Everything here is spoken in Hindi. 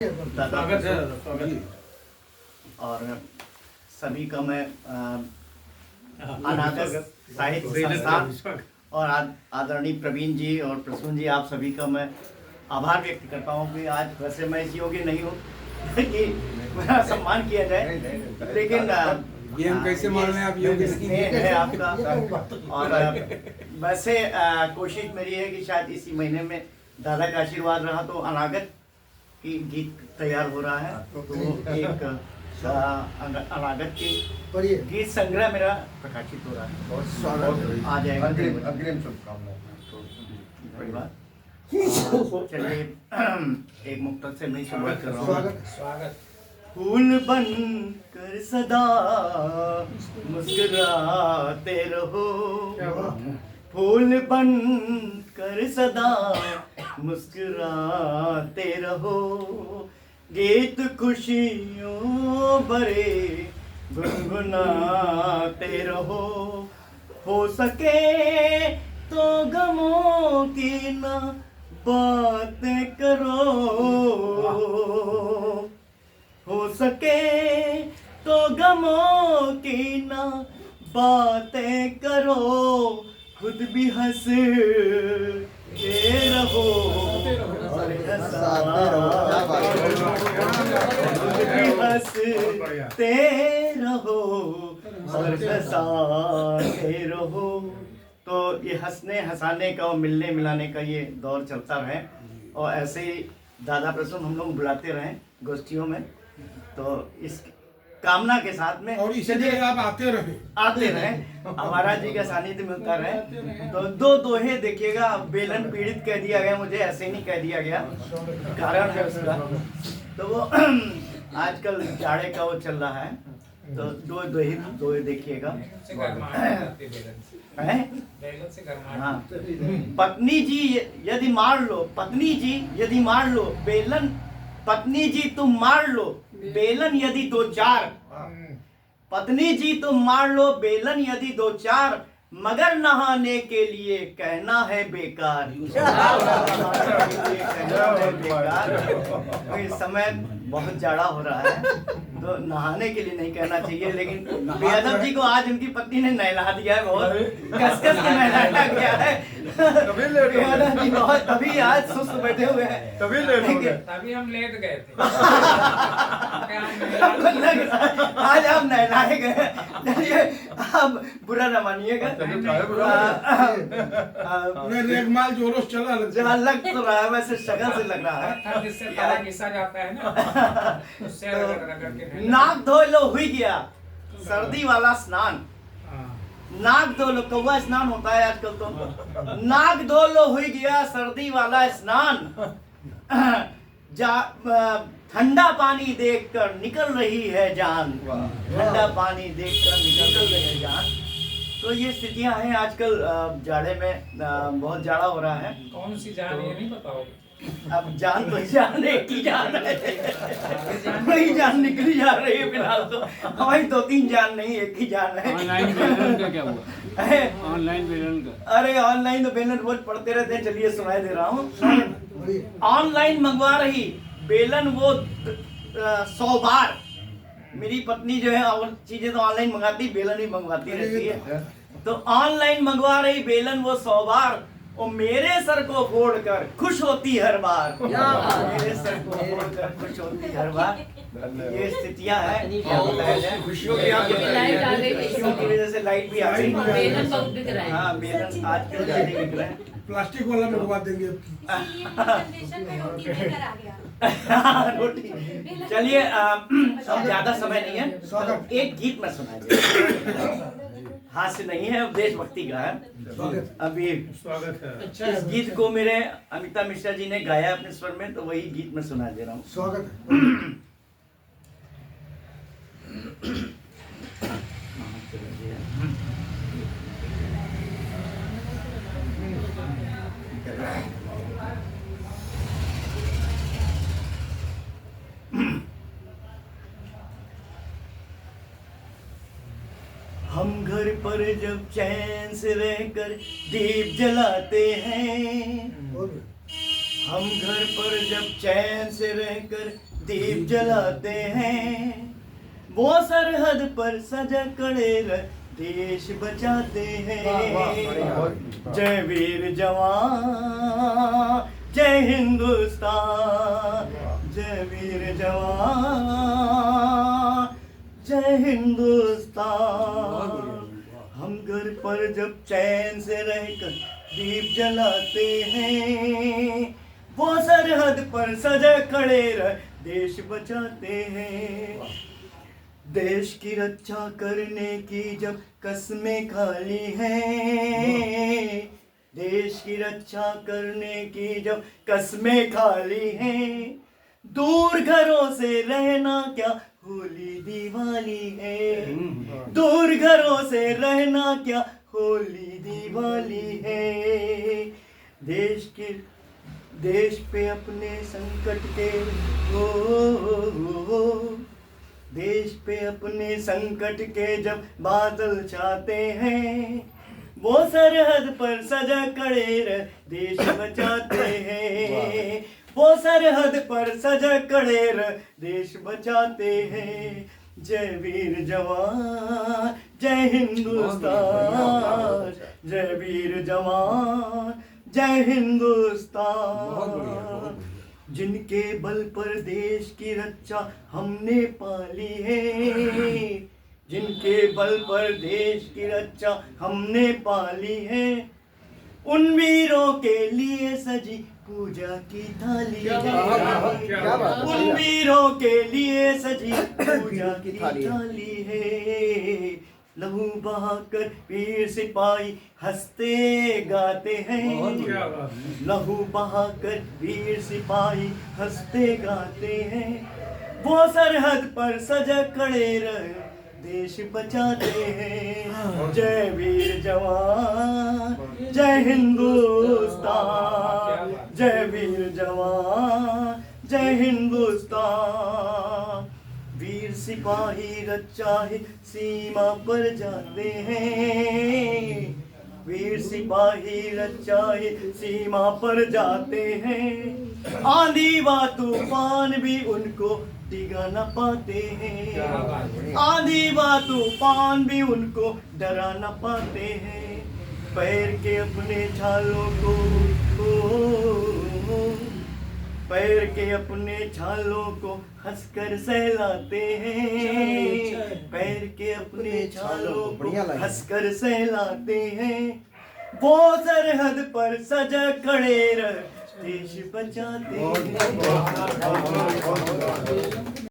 स्वागत है। और सभी का मैं अनागत साहित्य संस्थान और आदरणीय प्रवीण जी और प्रसून जी, आप सभी का मैं आभार व्यक्त करता हूँ कि आज वैसे मैं इस योग्य नहीं हूँ कि मेरा सम्मान किया जाए, लेकिन ये हम कैसे मान रहे हैं आप योग्य नहीं है आपका। और वैसे कोशिश मेरी है कि शायद इसी महीने में दादा का आशीर्वाद रहा तो अनागत की गीत तैयार हो रहा है, तो एक अनागत की गीत संग्रह मेरा प्रकाशित हो रहा है। बहुत स्वागत आ जाएगा। अग्रिम शुभकामनाएं। चलिए एक मुक्तक से मैं शुरुआत कर रहा हूँ। स्वागत। फूल बन कर सदा मुस्कुराते रहो, फूल बन कर सदा मुस्कुराते रहो, गीत खुशियों भरे गुनगुनाते रहो, हो सके तो गमों की ना बात करो, हो सके तो गमों की ना बातें करो, खुद भी हंसते रहो और हंसते रहो और हंसाते रहो। तो ये हंसने हंसाने का और मिलने मिलाने का ये दौर चलता रहे, और ऐसे ही दादा प्रसून हम लोग बुलाते रहें गोष्ठियों में, तो इस कामना के साथ में और इसलिए आप आते रहे हमारा जी का सानिध्य मिलता रहे। तो दो दोहे देखिएगा, बेलन पीड़ित कह दिया गया, मुझे ऐसे ही नहीं कह दिया गया, कारण है उसका। तो वो आजकल जाड़े का वो चल रहा है, तो दो दोहे देखिएगा। हाँ, पत्नी जी यदि मार लो, पत्नी जी यदि मार लो बेलन, पत्नी जी तुम मार लो बेलन यदि दो चार, पत्नी जी तुम मार लो बेलन यदि दो चार, मगर नहाने के लिए कहना है बेकार। इस समय बहुत जाड़ा हो रहा है, तो नहाने के लिए नहीं कहना चाहिए, लेकिन बेअदब जी को आज उनकी पत्नी ने नहला दिया है, बहुत कस कस के नहलाया गया है। बेअदब जी बहुत तभी आज सुस्त बैठे हुए हैं, तभी हम लेट गए थे। आज आप नहलाए गए। चलिए आप बुरा न मानिएगा, रेगमाल जोरों से चला लग तो रहा है, वैसे शक्ल से लग रहा है। जिससे ताला घिसा जाता है ना, उससे रगड़ के नाक धो लो हुई गया सर्दी वाला स्नान, नाक धो लो, कौवा स्नान होता है आजकल तो, नाक धो लो हुई गया सर्दी वाला स्नान, ठंडा पानी देखकर निकल रही है जान, ठंडा पानी देखकर निकल रही है जान। तो ये स्थितियां हैं आजकल जाड़े में, बहुत जाड़ा हो रहा है। कौन सी जान ये नहीं बताओगे? अब जान तो जान एक ही जान है, वही जान निकली जा रही है फिलहाल तो, हमारी दो तीन जान नहीं एक ही जान है। ऑनलाइन बेलन का क्या हुआ? ऑनलाइन बेलन का, अरे ऑनलाइन तो बेलन रोज पढ़ते रहते हैं, चलिए सुनाई दे रहा हूँ। ऑनलाइन मंगवा रही बेलन वो 100 बार, मेरी पत्नी जो है और चीजें तो ऑनलाइन मंगाती, बेलन ही मंगवाती रहती है। तो ऑनलाइन मंगवा रही बेलन वो 100 बार, और मेरे सर को फोड़कर खुश होती हर बार, मेरे सर को फोड़कर खुश होती हर बार। ये स्थितियां हैं, खुशियों की वजह से लाइट भी आ रही है। हाँ, बेलन आज कल ज्यादा बिक रहे हैं, प्लास्टिक वाला मंगवा देंगे। रोटी। चलिए अब ज्यादा समय नहीं है, तो एक गीत में सुना दे, हास्य नहीं है, देशभक्ति का है। अभी स्वागत है। इस गीत को मेरे अमिता मिश्रा जी ने गाया अपने स्वर में, तो वही गीत में सुना दे रहा हूँ। स्वागत हम घर पर जब चैन से रहकर दीप जलाते हैं, हम घर पर जब चैन से रहकर दीप जलाते हैं, वो सरहद पर सजा खड़े रह देश बचाते हैं। जय वीर जवान जय हिंदुस्तान, जय वीर जवान जय हिंदुस्तान। हम घर पर जब चैन से रहकर दीप जलाते हैं, वो सरहद पर सजा खड़े रह देश बचाते हैं। देश की रक्षा करने की जब कस्में खाली हैं, देश की रक्षा करने की जब कस्में खाली हैं, दूर घरों से रहना क्या होली दिवाली है, दूर घरों से रहना क्या होली दिवाली है। देश पे अपने संकट के देश पे अपने संकट के जब बादल छाते हैं, वो सरहद पर सजा खड़े रह देश बचाते हैं, वो सरहद पर सजा खड़े रह देश बचाते हैं। जय वीर जवान जय हिंदुस्तान, जय वीर जवान जय हिंदुस्तान। जिनके बल पर देश की रक्षा हमने पाली है, जिनके बल पर देश की रक्षा हमने पाली है, उन वीरों के लिए सजी पूजा की थाली है, उन वीरों के लिए सजी पूजा की थाली है। लहू बहाकर वीर सिपाही हंसते गाते हैं, लहू बहाकर वीर सिपाही हंसते गाते हैं, वो सरहद पर सजा खड़े रह देश बचाते हैं। जय वीर जवान जय हिंदुस्तान, जय वीर जवान जय हिंदुस्तान। वीर सिपाही रक्षा ही सीमा पर जाते हैं, वीर सिपाही रक्षा ही सीमा पर जाते हैं, आंधी व तूफान भी उनको डिगा न पाते हैं, आंधी व तूफान भी उनको डरा न पाते हैं। पैर के अपने छालों को पैर के अपने छालों को हंसकर सहलाते हैं, पैर के अपने छालों को हंसकर सहलाते हैं, वो सरहद पर सजा खड़े रह देश बचाते हैं।